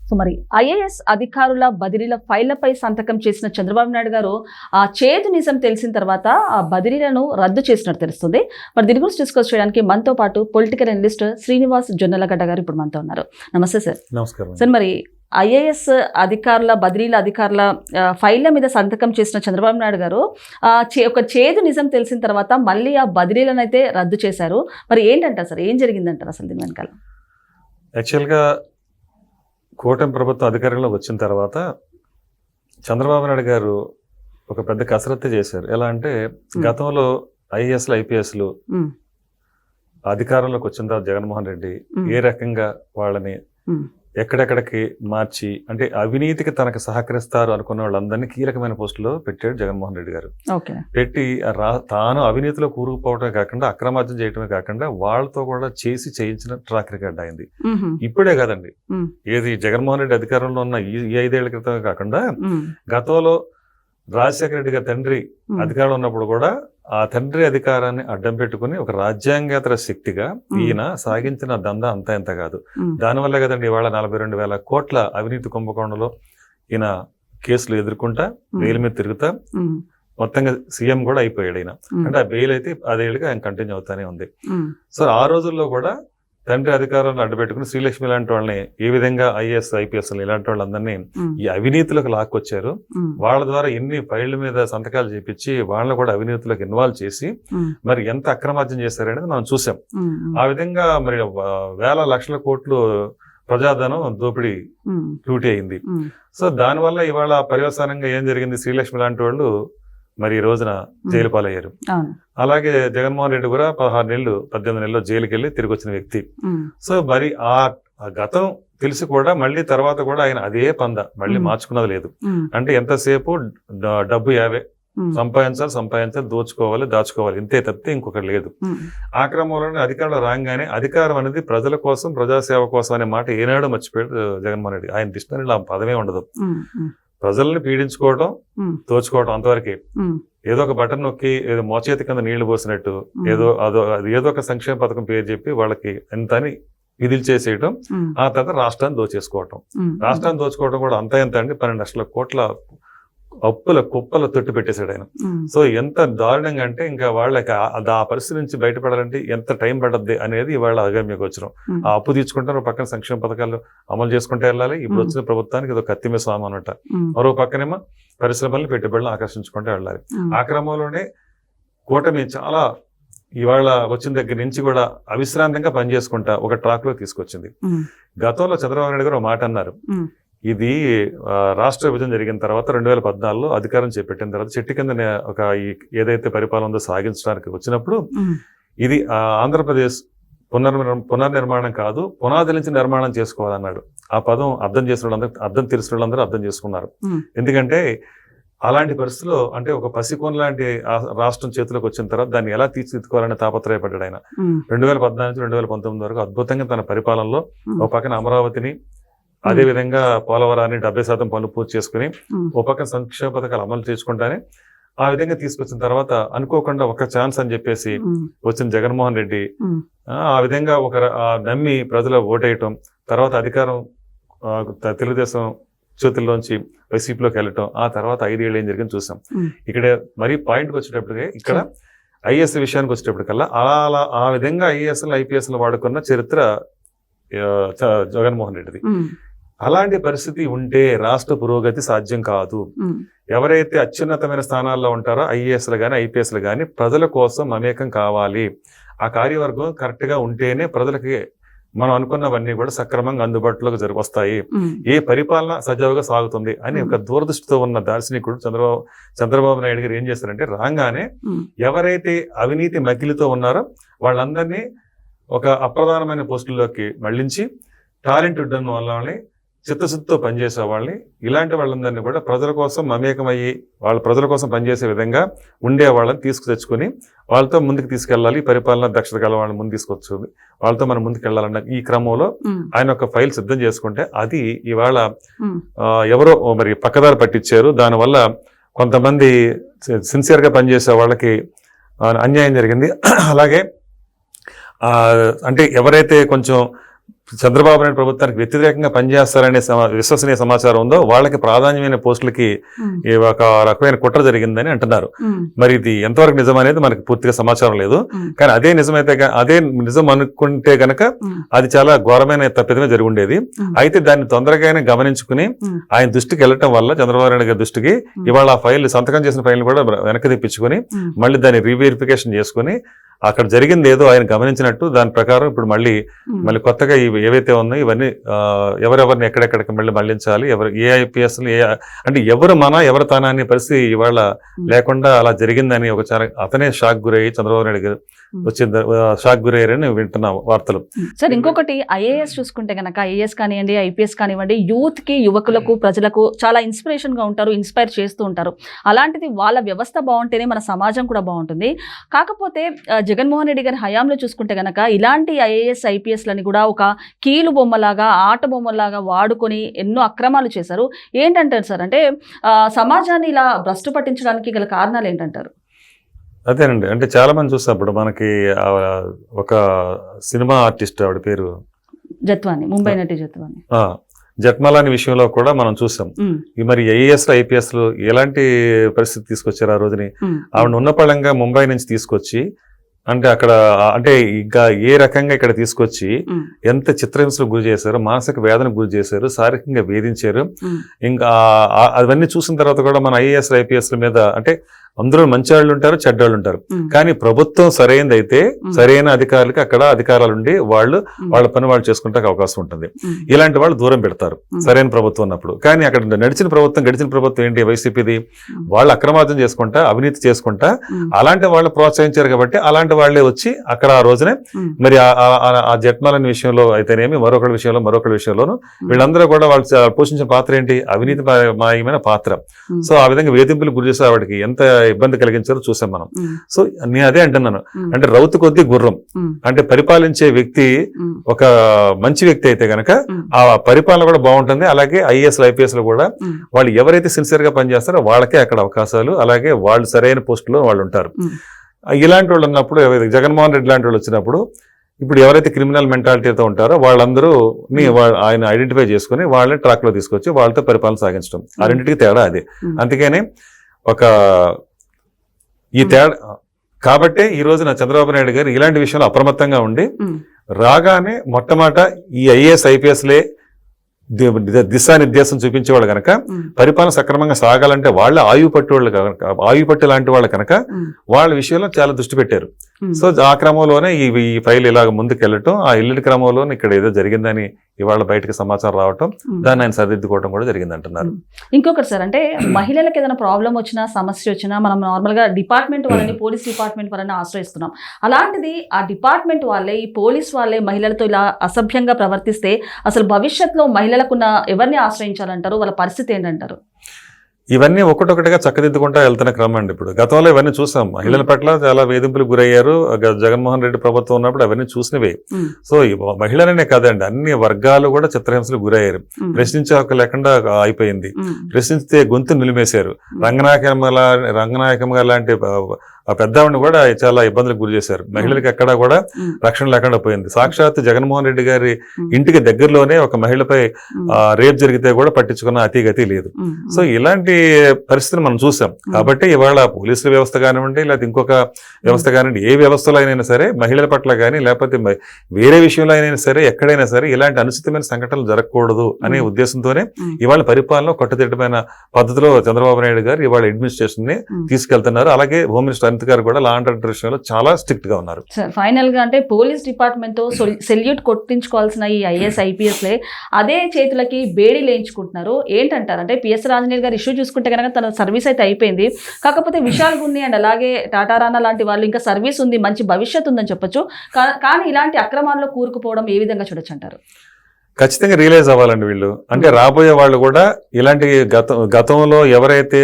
So మరి IAS అధికారుల బదిలీల ఫైళ్లపై సంతకం చేసిన చంద్రబాబు నాయుడు గారు ఆ చేదు నిజం తెలిసిన తర్వాత ఆ బదిలీలను రద్దు చేసినట్టు తెలుస్తుంది. మరి దీని గురించి డిస్కస్ చేయడానికి మనతో పాటు పొలిటికల్ అనలిస్ట్ శ్రీనివాస్ జొన్నలగడ్డ గారు ఇప్పుడు మనతో ఉన్నారు. నమస్తే సార్. నమస్కారం సార్. మరి ఐఏఎస్ అధికారుల బదిలీల అధికారుల ఫైళ్ల మీద సంతకం చేసిన చంద్రబాబు నాయుడు గారు ఒక చేదు నిజం తెలిసిన తర్వాత మళ్ళీ ఆ బదిలీలను అయితే రద్దు చేశారు. మరి ఏంటంటారు సార్, ఏం జరిగిందంటారు అసలు దీని వెనకాల? యాక్చువల్గా కూటమి ప్రభుత్వం అధికారంలో వచ్చిన తర్వాత చంద్రబాబు నాయుడు గారు ఒక పెద్ద కసరత్తు చేశారు. ఎలా అంటే గతంలో ఐఏఎస్లు ఐపీఎస్లు అధికారంలోకి వచ్చిన తర్వాత జగన్మోహన్ రెడ్డి ఏ రకంగా వాళ్ళని ఎక్కడెక్కడికి మార్చి, అంటే అవినీతికి తనకు సహకరిస్తారు అనుకున్న వాళ్ళందరినీ కీలకమైన పోస్టులో పెట్టాడు జగన్మోహన్ రెడ్డి గారు. పెట్టి తాను అవినీతిలో కూరుకుపోవడమే కాకుండా అక్రమార్జన చేయడమే కాకుండా వాళ్ళతో కూడా చేయించిన ట్రాక్ రికార్డ్ అయింది. ఇప్పుడే కాదండి, ఏది జగన్మోహన్ రెడ్డి అధికారంలో ఉన్న ఈ 5 ఏళ్ల క్రితమే కాకుండా గతంలో రాజశేఖర రెడ్డి గారి తండ్రి అధికారంలో ఉన్నప్పుడు కూడా ఆ తండ్రి అధికారాన్ని అడ్డం పెట్టుకుని ఒక రాజ్యాంగేతర శక్తిగా ఈయన సాగించిన దందా అంతా ఎంత కాదు. దానివల్ల కదండి ఇవాళ 42,000 కోట్ల అవినీతి కుంభకోణంలో ఈయన కేసులు ఎదుర్కొంటా బెయిల్ మీద తిరుగుతా మొత్తంగా సీఎం కూడా అయిపోయాడు ఈయన. అంటే ఆ బెయిల్ అయితే 5 ఏళ్ళుగా ఆయన కంటిన్యూ అవుతానే ఉంది. సో ఆ రోజుల్లో కూడా తండ్రి అధికారాన్ని అడ్డుపెట్టుకుని శ్రీలక్ష్మి లాంటి వాళ్ళని ఏ విధంగా ఐఏఎస్ ఐపీఎస్ ఇలాంటి వాళ్ళందరినీ ఈ అవినీతిలోకి లాక్కొచ్చారు. వాళ్ళ ద్వారా ఎన్ని ఫైళ్ల మీద సంతకాలు చేపించి వాళ్ళని కూడా అవినీతిలోకి ఇన్వాల్వ్ చేసి మరి ఎంత అక్రమార్జన చేశారనేది మనం చూసాం. ఆ విధంగా మరి వేల లక్షల కోట్లు ప్రజాధనం దోపిడీ లూటీ అయింది. సో దానివల్ల ఇవాళ పర్యవసానంగా ఏం జరిగింది, శ్రీలక్ష్మి లాంటి వాళ్ళు మరి ఈ రోజున జైలు పాలయ్యారు. అలాగే జగన్మోహన్ రెడ్డి కూడా 18 నెలలు జైలుకి వెళ్ళి తిరిగి వచ్చిన వ్యక్తి. సో మరి ఆ గతం తెలిసి కూడా మళ్ళీ తర్వాత కూడా ఆయన అదే పంద మళ్ళీ మార్చుకున్నది లేదు. అంటే ఎంతసేపు డబ్బు 50 సంపాదించాలి, దోచుకోవాలి, దాచుకోవాలి, ఇంతే తప్పితే ఇంకొకటి లేదు. ఆ క్రమంలోనే అధికారంలో రాగానే అధికారం అనేది ప్రజల కోసం, ప్రజాసేవ కోసం అనే మాట ఏనాడో మర్చిపోయాడు జగన్మోహన్ రెడ్డి. ఆయన డిక్షనరీలో ఆ పదమే ఉండదు. ప్రజల్ని పీడించుకోవడం, దోచుకోవడం అంతవరకే. ఏదో ఒక బటన్ నొక్కి ఏదో మోచేతి కింద నీళ్లు పోసినట్టు ఏదో ఒక సంక్షేమ పథకం పేరు చెప్పి వాళ్ళకి ఎంత అని విధులు చేసేయటం, ఆ తర్వాత రాష్ట్రాన్ని దోచుకోవడం కూడా అంత ఎంత అండి 12 లక్షల కోట్ల అప్పుల కుప్పల తొట్టు పెట్టేశాడు ఆయన. సో ఎంత దారుణంగా అంటే ఇంకా వాళ్ళకి ఆ పరిస్థితి నుంచి బయటపడాలంటే ఎంత టైం పడద్ది అనేది వాళ్ళ అగమ్య గోచరం. ఆ అప్పు తీర్చుకుంటారు, పక్కన సంక్షేమ పథకాలు అమలు చేసుకుంటే వెళ్ళాలి. ఇప్పుడు వచ్చిన ప్రభుత్వానికి ఏదో కత్తిమే స్వామి అన్నట్ట. మరో పక్కనేమో పరిశ్రమల్ని, పెట్టుబడులను ఆకర్షించుకుంటే వెళ్ళాలి. ఆ క్రమంలోనే కూటమి చాలా ఇవాళ వచ్చిన దగ్గర నుంచి కూడా అవిశ్రాంతంగా పనిచేసుకుంటా ఒక ట్రాక్ లో తీసుకొచ్చింది. గతంలో చంద్రబాబు నాయుడు గారు ఒక మాట అన్నారు, ఇది రాష్ట్ర విభజన జరిగిన తర్వాత 2014లో అధికారం చేపట్టిన తర్వాత చెట్టు కింద ఒక ఏదైతే పరిపాలన ఉందో సాగించడానికి వచ్చినప్పుడు ఇది ఆంధ్రప్రదేశ్ పునర్నిర్మాణం కాదు, పునాది నుంచి నిర్మాణం చేసుకోవాలన్నాడు. ఆ పదం అర్థం తెలిసిన వాళ్ళందరూ అర్థం చేసుకున్నారు. ఎందుకంటే అలాంటి పరిస్థితుల్లో అంటే ఒక పసికొన లాంటి రాష్ట్రం చేతిలోకి వచ్చిన తర్వాత దాన్ని ఎలా తీర్చిదిద్దుకోవాలని తాపత్రయపడ్డాడు ఆయన. 2014 నుంచి 2019 వరకు అద్భుతంగా తన పరిపాలనలో ఒక పక్కన అమరావతిని, అదే విధంగా పోలవరాన్ని 70% పనులు పూర్తి చేసుకుని ఒక పక్కన సంక్షేమ పథకాలు అమలు చేసుకుంటానే ఆ విధంగా తీసుకొచ్చిన తర్వాత అనుకోకుండా ఒక ఛాన్స్ అని చెప్పేసి వచ్చిన జగన్మోహన్ రెడ్డి ఆ విధంగా నమ్మి ప్రజలు ఓటేయటం, తర్వాత అధికారం తెలుగుదేశం చేతుల్లోంచి వైసీపీలోకి వెళ్ళటం, ఆ తర్వాత 5 ఏళ్ళు ఏం జరిగింది చూసాం. ఇక్కడ మరీ పాయింట్కి వచ్చేటప్పటికే ఇక్కడ ఐఏఎస్ విషయానికి వచ్చేటప్పటికల్లా ఆ విధంగా ఐఏఎస్లు ఐపీఎస్లు వాడుకున్న చరిత్ర జగన్మోహన్ రెడ్డిది. అలాంటి పరిస్థితి ఉంటే రాష్ట్ర పురోగతి సాధ్యం కాదు. ఎవరైతే అత్యున్నతమైన స్థానాల్లో ఉంటారో ఐఏఎస్లు కానీ ఐపీఎస్లు కానీ ప్రజల కోసం మమేకం కావాలి. ఆ కార్యవర్గం కరెక్ట్ గా ఉంటేనే ప్రజలకి మనం అనుకున్నవన్నీ కూడా సక్రమంగా అందుబాటులోకి వస్తాయి, ఏ పరిపాలన సజావుగా సాగుతుంది అని ఒక దూరదృష్టితో ఉన్న దార్శనికుడు చంద్రబాబు నాయుడు గారు ఏం చేస్తారంటే రాగానే ఎవరైతే అవినీతి మకిలితో ఉన్నారో వాళ్ళందరినీ ఒక అప్రధానమైన పోస్టుల్లోకి మళ్లించి టాలెంటెడ్ ఉన్న వాళ్ళని, చిత్తశుద్ధితో పనిచేసే వాళ్ళని, ఇలాంటి వాళ్ళందరినీ కూడా ప్రజల కోసం మమేకమయ్యి వాళ్ళ ప్రజల కోసం పనిచేసే విధంగా ఉండే వాళ్ళని తెచ్చుకుని వాళ్ళతో ముందుకు తీసుకెళ్ళాలి. పరిపాలన దక్షత గల వాళ్ళని ముందు తీసుకొచ్చుంది, వాళ్ళతో మనం ముందుకు వెళ్ళాలన్న ఈ క్రమంలో ఆయన ఒక ఫైల్ సిద్ధం చేసుకుంటే అది ఇవాళ ఎవరో మరి పక్కదారి పట్టించారు. దానివల్ల కొంతమంది సిన్సియర్ గా పనిచేసే వాళ్ళకి అన్యాయం జరిగింది. అలాగే అంటే ఎవరైతే కొంచెం చంద్రబాబు నాయుడు ప్రభుత్వానికి వ్యతిరేకంగా పనిచేస్తారనే విశ్వసనీయ సమాచారం ఉందో వాళ్ళకి ప్రాధాన్యమైన పోస్టులకి ఒక రకమైన కుట్ర జరిగిందని అంటున్నారు. మరి ఇది ఎంతవరకు నిజం అనేది మనకి పూర్తిగా సమాచారం లేదు. కానీ అదే నిజమైతే అదే నిజం అనుకుంటే గనక అది చాలా ఘోరమైన తప్పిదమే జరిగి ఉండేది. అయితే దాన్ని తొందరగానే గమనించుకుని ఆయన దృష్టికి వెళ్ళటం వల్ల, చంద్రబాబు నాయుడు గారి దృష్టికి, ఇవాళ ఆ ఫైల్ సంతకం చేసిన ఫైల్ కూడా వెనక్కి తెప్పించుకొని మళ్ళీ దాన్ని రీవెరిఫికేషన్ చేసుకుని అక్కడ జరిగింది ఏదో ఆయన గమనించినట్టు దాని ప్రకారం ఇప్పుడు మళ్ళీ కొత్తగా ఏవైతే ఉన్నాయో ఇవన్నీ ఎవరెవరిని ఎక్కడెక్కడికి మళ్ళీ మళ్లించాలి, ఎవరు ఏ ఐపీఎస్ అంటే ఎవరు ఎవరు తానా అనే పరిస్థితి ఇవాళ లేకుండా అలా జరిగిందని అతనే షాక్ గురయ్యి చంద్రబాబు నాయుడు గారు వచ్చింది, షాక్ గురయ్యారని వింటున్నాం వార్తలు. సార్ ఇంకొకటి ఐఏఎస్ చూసుకుంటే కనుక ఐఏఎస్ కానివ్వండి, ఐపీఎస్ కానివ్వండి, యూత్ కి, యువకులకు, ప్రజలకు చాలా ఇన్స్పిరేషన్ గా ఉంటారు, ఇన్స్పైర్ చేస్తూ ఉంటారు. అలాంటిది వాళ్ళ వ్యవస్థ బాగుంటేనే మన సమాజం కూడా బాగుంటుంది. కాకపోతే జగన్మోహన్ రెడ్డి గారి హయాంలో చూసుకుంటే కనుక ఇలాంటి ఐఏఎస్ ఐపీఎస్లని కూడా ఒక కీలు బొమ్మలాగా, ఆట బొమ్మలాగా వాడుకొని ఎన్నో అక్రమాలు చేశారు. ఏంటంటారు సార్? అంటే సమాజాన్ని ఇలా భ్రష్టు పట్టించడానికి గల కారణాలు ఏంటంటారు? అదేనండి, అంటే చాలా మంది చూస్తాం. ఇప్పుడు మనకి ఒక సినిమా ఆర్టిస్ట్, ఆవిడ పేరు జత్వాని, ముంబై నటి జత్వాని, జట్మలాని విషయంలో కూడా మనం చూసాం. మరి ఐఏఎస్ ఐపీఎస్ ఎలాంటి పరిస్థితి తీసుకొచ్చారు ఆ రోజుని. ఆవిడ ఉన్న పళంగా ముంబై నుంచి తీసుకొచ్చి, అంటే అక్కడ అంటే ఇంకా ఏ రకంగా ఇక్కడ తీసుకొచ్చి ఎంత చిత్రహింసలకు గురి చేశారు, మానసిక వేదనకు గురి చేశారు, శారీరకంగా వేధించారు. ఇంకా అవన్నీ చూసిన తర్వాత కూడా మన ఐఏఎస్ ఐపీఎస్ మీద అంటే అందరూ మంచి వాళ్ళు ఉంటారు, చెడ్డవాళ్ళు ఉంటారు. కానీ ప్రభుత్వం సరైనది అయితే సరైన అధికారులకి అక్కడ అధికారాలు ఉండి వాళ్ళ పని వాళ్ళు చేసుకుంటే అవకాశం ఉంటుంది. ఇలాంటి వాళ్ళు దూరం పెడతారు సరైన ప్రభుత్వం ఉన్నప్పుడు. కానీ అక్కడ గడిచిన ప్రభుత్వం ఏంటి, వైసీపీది, వాళ్ళు అక్రమార్జన చేసుకుంటా, అవినీతి చేసుకుంటా అలాంటి వాళ్ళు ప్రోత్సహించారు. కాబట్టి అలాంటి వాళ్లే వచ్చి అక్కడ ఆ రోజునే మరి ఆ జట్మాలని విషయంలో అయితేనేమి, మరొకరి విషయంలోనూ వీళ్ళందరూ కూడా వాళ్ళు పోషించిన పాత్ర ఏంటి, అవినీతి మాయమైన పాత్ర. సో ఆ విధంగా వేధింపులు గురి చేసే వాడికి ఎంత ఇబ్బంది కలిగించారో చూసాం మనం. సో నేను అదే అంటున్నాను, అంటే రౌతు కొద్ది గుర్రం, అంటే పరిపాలించే వ్యక్తి ఒక మంచి వ్యక్తి అయితే గనక ఆ పరిపాలన కూడా బాగుంటుంది. అలాగే ఐఏఎస్ ఐపీఎస్ లో కూడా వాళ్ళు ఎవరైతే సిన్సియర్ గా పనిచేస్తారో వాళ్ళకే అక్కడ అవకాశాలు, అలాగే వాళ్ళు సరైన పోస్టులో వాళ్ళు ఉంటారు. ఇలాంటి వాళ్ళు ఉన్నప్పుడు, జగన్మోహన్ రెడ్డి లాంటి వాళ్ళు వచ్చినప్పుడు, ఇప్పుడు ఎవరైతే క్రిమినల్ మెంటాలిటీతో ఉంటారో వాళ్ళందరూ ఆయన ఐడెంటిఫై చేసుకుని వాళ్ళని ట్రాక్ లో తీసుకొచ్చి వాళ్ళతో పరిపాలన సాగించడం, ఆ రెండింటికి తేడా అదే. అందుకని ఈ తేడా కాబట్టే ఈ రోజున చంద్రబాబు నాయుడు గారు ఇలాంటి విషయంలో అప్రమత్తంగా ఉండి రాగానే మొట్టమొదట ఈ ఐఏఎస్ ఐపీఎస్లే దిశానిర్దేశం చూపించేవాళ్ళు కనుక పరిపాలన సక్రమంగా సాగాలంటే వాళ్ళ ఆయుపట్టు లాంటి వాళ్ళు కనుక వాళ్ళ విషయంలో చాలా దృష్టి పెట్టారు. సో ఆ క్రమంలోనే ఈ ఫైల్ ఇలాగ ముందుకు వెళ్ళటం, ఆ ఇల్లు క్రమంలోనే ఇక్కడ ఏదో జరిగిందని ఇవాళ బయటకు సమాచారం రావటం, దాన్ని ఆయన సరిదిద్దుకోవడం కూడా జరిగింది అంటున్నారు. ఇంకొకటి సార్, అంటే మహిళలకు ఏదైనా ప్రాబ్లం వచ్చినా, సమస్య వచ్చినా మనం నార్మల్ గా డిపార్ట్మెంట్ వాళ్ళని, పోలీస్ డిపార్ట్మెంట్ వాళ్ళని ఆశ్రయిస్తున్నాం. అలాంటిది ఆ డిపార్ట్మెంట్ వాళ్ళే, ఈ పోలీస్ వాళ్ళే మహిళలతో ఇలా అసభ్యంగా ప్రవర్తిస్తే అసలు భవిష్యత్తులో మహిళలకున్న ఎవరిని ఆశ్రయించాలంటారు? వాళ్ళ పరిస్థితి ఏంటంటారు? ఇవన్నీ ఒకటొకటిగా చక్కదిద్దుకుంటా వెళ్తున్న క్రమం అండి. ఇప్పుడు గతంలో ఇవన్నీ చూసాం, మహిళల పట్ల చాలా వేధింపులకు గురయ్యారు జగన్మోహన్ రెడ్డి ప్రభుత్వం ఉన్నప్పుడు, అవన్నీ చూసినవే. సో మహిళలనే కాదండి, అన్ని వర్గాలు కూడా చిత్రహింసలకు గురయ్యారు. ప్రశ్నించే హక్కు లేకుండా అయిపోయింది. ప్రశ్నిస్తే గొంతు నిలిమేశారు. రంగనాయకమ్మ గారు లాంటి ఆ పెద్దవాడిని కూడా చాలా ఇబ్బందులకు గురి చేశారు. మహిళలకు ఎక్కడా కూడా రక్షణ లేకుండా పోయింది. సాక్షాత్ జగన్మోహన్ రెడ్డి గారి ఇంటికి దగ్గరలోనే ఒక మహిళపై రేప్ జరిగితే కూడా పట్టించుకున్న అతిగతి లేదు. సో ఇలాంటి పరిస్థితిని మనం చూసాం. కాబట్టి ఇవాళ పోలీసుల వ్యవస్థ కానివ్వండి, లేకపోతే ఇంకొక వ్యవస్థ కానివ్వండి, ఏ వ్యవస్థలో అయినా సరే మహిళల పట్ల కానీ లేకపోతే వేరే విషయంలో అయినా సరే ఎక్కడైనా సరే ఇలాంటి అనుచితమైన సంఘటనలు జరగకూడదు అనే ఉద్దేశంతోనే ఇవాళ పరిపాలన కట్టుదిట్టమైన పద్ధతిలో చంద్రబాబు నాయుడు గారు ఇవాళ అడ్మినిస్ట్రేషన్ ని తీసుకెళ్తున్నారు. అలాగే హోమ్ మినిస్టర్ గారు కూడా లా అండ్ ఆర్డర్ విషయంలో చాలా స్ట్రిక్ట్ గా ఉన్నారు. ఫైనల్ గా అంటే పోలీస్ డిపార్ట్మెంట్ తో సెల్యూట్ కొట్టించుకోవాల్సిన ఈ ఐఏఎస్ ఐపీఎస్ లే అదే చేతులకి బేడీ లేయించుకుంటున్నారు. ఏంటంటారు? అంటే పిఎస్ రాజనీల్ గారు ఇష్యూ చూసుకుంటే కనుక తన సర్వీస్ అయితే అయిపోయింది, కాకపోతే విశాల్ గున్ని అండ్ అలాగే టాటా రాణా లాంటి వాళ్ళు ఇంకా సర్వీస్ ఉంది, మంచి భవిష్యత్తు ఉందని చెప్పొచ్చు. కానీ ఇలాంటి అక్రమాల్లో కూరుకుపోవడం ఏ విధంగా చూడొచ్చు అంటారు? ఖచ్చితంగా రియలైజ్ అవ్వాలండి వీళ్ళు. అంటే రాబోయే వాళ్ళు కూడా ఇలాంటి గతంలో ఎవరైతే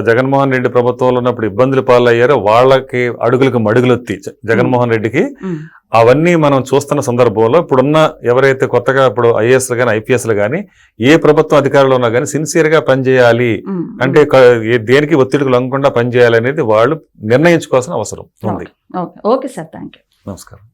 జగన్మోహన్ రెడ్డి ప్రభుత్వంలో ఉన్నప్పుడు ఇబ్బందులు పాలయ్యారో వాళ్ళకి అడుగులకు మడుగులొత్తి జగన్మోహన్ రెడ్డికి అవన్నీ మనం చూస్తున్న సందర్భంలో ఇప్పుడున్న ఎవరైతే కొత్తగా ఇప్పుడు ఐఏఎస్లు కానీ ఐపీఎస్లు కానీ ఏ ప్రభుత్వం అధికారంలో ఉన్నా కానీ సిన్సియర్ గా పనిచేయాలి, అంటే దేనికి ఒత్తిడికి లొంగకుండా పనిచేయాలి అనేది వాళ్ళు నిర్ణయించుకోవాల్సిన అవసరం ఉంది. Okay sir, thank you. నమస్కారం.